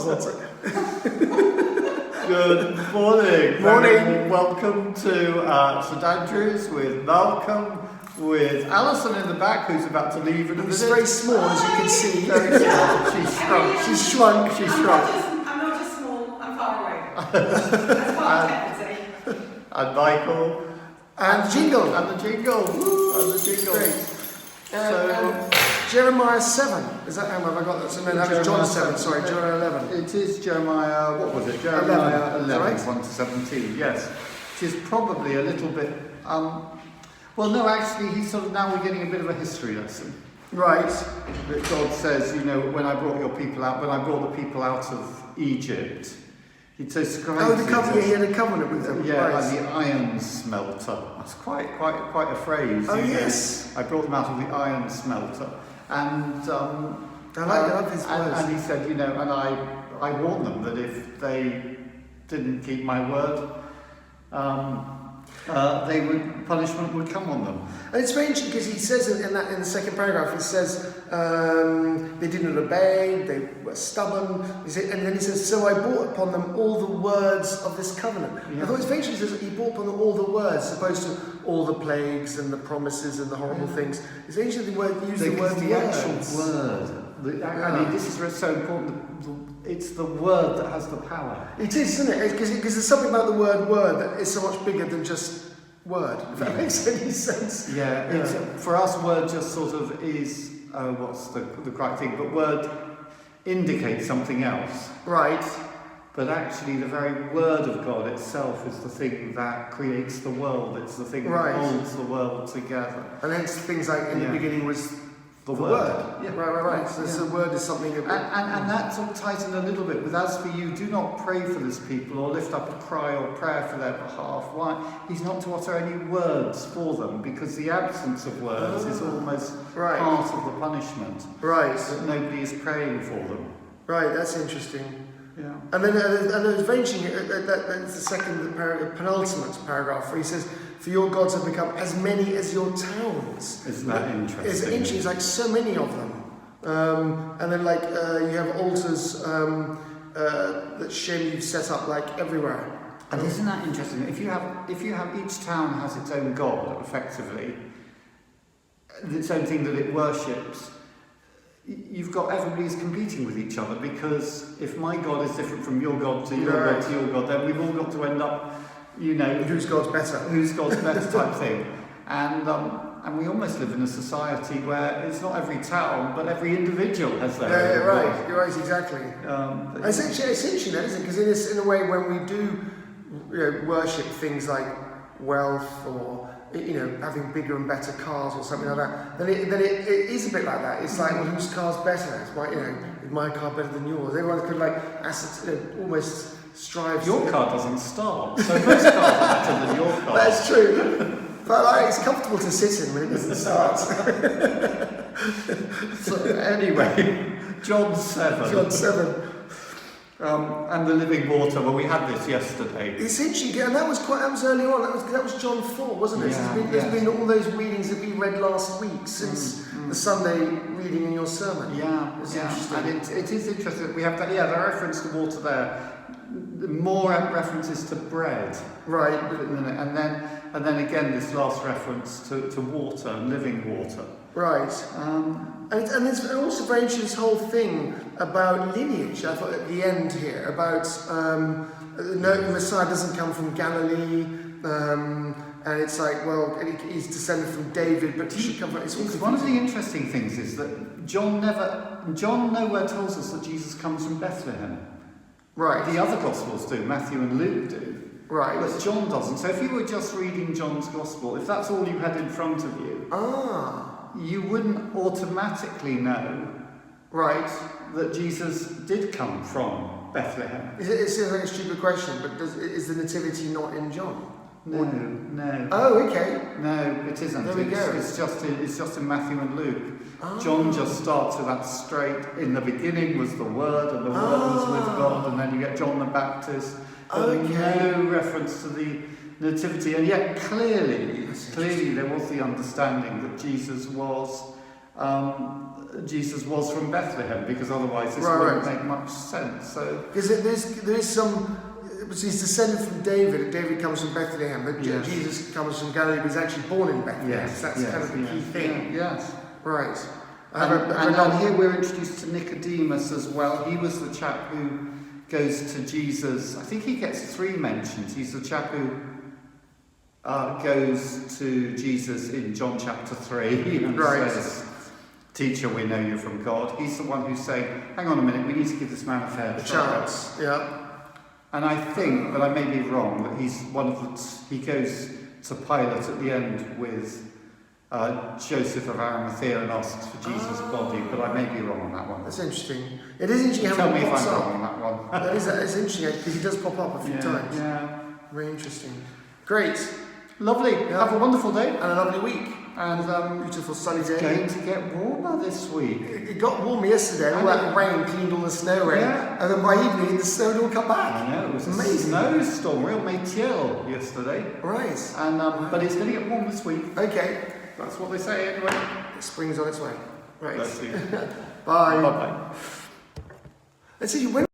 Walter. Good morning. Morning. Welcome to St Andrews with Malcolm, with Alison in the back, who's about to leave in a It's minute. very small, as you can see. Very small. She's shrunk. She's shrunk. I'm not just small, I'm far away. That's part of empathy. And Michael. And jingle. And the jingle. Woo, and the jingle. Great. So, Jeremiah 7. Is that how have I got that? So, no, that was John 7. Sorry, John 11. it is Jeremiah, what was it? Jeremiah 11, 11, right? 1 to 17, yes. Which is probably a little bit, well no, actually he's sort of, now we're getting a bit of a history lesson. Right. That God says, you know, when I brought your people out, when I brought the people out of Egypt, he describes Oh, the it covenant. as- He had a covenant with them. yeah, Right. like the iron smelter. That's quite a phrase. Oh, you know. yes. I brought them out of the iron smelter, and I love his words. and he said, you know, and I warned them that if they didn't keep my word, punishment would come on them. And it's very interesting because he says in the second paragraph, he says they didn't obey, they were stubborn. And then he says, so I brought upon them all the words of this covenant. Yeah. I thought it's very interesting that he brought upon them all the words, as opposed to all the plagues and the promises and the horrible things. It's very interesting the word use the word the actual words. word. I mean, this is where it's so important. It's the word that has the power. It is, isn't it? Because there's something about the word that is so much bigger than just word, if that makes any sense. Yeah, it's, for us, word just sort of is, what's the correct thing, but word indicates something else. Right. But actually, the very word of God itself is the thing that creates the world. It's the thing Right. that holds the world together. And hence things like in the Yeah. beginning was The the word. word. Yeah. Right. So the word is something And that sort of ties in a little bit with, as for you, do not pray for this people or lift up a cry or prayer for their behalf. Why? He's not to utter any words for them, because the absence of words is almost Right. part of the punishment. Right. That nobody is praying for them. Right, that's interesting. Yeah. And then there's very interesting, that's the second, penultimate paragraph, where he says, for your gods have become as many as your towns. Isn't that interesting? It's interesting, it's like so many of them. And then like you have altars that Shem you've set up like everywhere. And isn't that interesting? If you have each town has its own god, effectively, its own thing that it worships, you've got everybody's competing with each other, because if my god is different from your god to your god to your god, then we've all got to end up, you know, Whose God's better? who's God's best type thing. And we almost live in a society where it's not every town, but every individual has their Yeah, own right, god. you're right, exactly. But It's interesting then, isn't it? Because in a way, when we do worship things like wealth or having bigger and better cars or something like that, then it is a bit like that. It's like, well, whose car's better? It's my, is my car better than yours? Everyone could like almost strive. your car doesn't start, so most cars are better than your car. That's true. But like, it's comfortable to sit in when it doesn't start. So anyway, John 7. John 7. And the living water. Well, we had this yesterday. It's interesting, and that was early on. That was John 4, wasn't it? Yeah, There's been all those readings that we read last week since the Sunday reading in your sermon. Yeah, It's yeah. interesting. And it is interesting that we have that. Yeah, the reference to water there. More references to bread. Right. And then again this last reference to water, living water. Right. And it's also very interesting, this whole thing about lineage, I thought at the end here, about the Messiah doesn't come from Galilee, and it's like, well, he's descended from David, but he should come from... It's One of the interesting things is that John nowhere tells us that Jesus comes from Bethlehem. Right. The other Gospels do, Matthew and Luke do. Right. But John doesn't. So if you were just reading John's Gospel, if that's all you had in front of you, you wouldn't automatically know, right, that Jesus did come from Bethlehem. It seems like a stupid question, but is the nativity not in John? No. Oh, okay. No, it isn't. There we go. It's just in Matthew and Luke. John just starts with that straight. In the beginning was the Word, and the Word was with God, and then you get John the Baptist. But no reference to the nativity, and yet clearly there was the understanding that Jesus was Jesus was from Bethlehem, because otherwise this Right, wouldn't right. make much sense. So Because there is some. He's descended from David, and David comes from Bethlehem. But Yes. Jesus comes from Galilee, but he's actually born in Bethlehem. yes, That's yes, kind of the yes, key thing. Yes. Right. And here we're introduced to Nicodemus as well. He was the chap who goes to Jesus. I think he gets 3 mentions. He's the chap who goes to Jesus in John chapter 3 and Right. says, "Teacher, we know you're from God." He's the one who's saying, "Hang on a minute, we need to give this man a fair A trial." chance. Yeah. And I think, but I may be wrong, that he's one of the. He goes to Pilate at the end with Joseph of Arimathea and asks for Jesus' body, but I may be wrong on that one. That's interesting. It is interesting Tell how me he if pops I'm up. wrong on that one. That's interesting because he does pop up a few times. Yeah. Very interesting. Great. Lovely. Yeah. Have a wonderful day. And a lovely week. And Beautiful sunny it's day. going to get warmer this week. It got warmer yesterday. All that rain cleaned all the snow away. Yeah. And then by evening, the snow had all come back. I know, it was Amazing. a snowstorm, real météo yesterday. Right. And but it's going to get warm this week. Okay. That's what they say anyway. Spring's on its way. Right. Bless you. Bye. Bye-bye. Let's see, when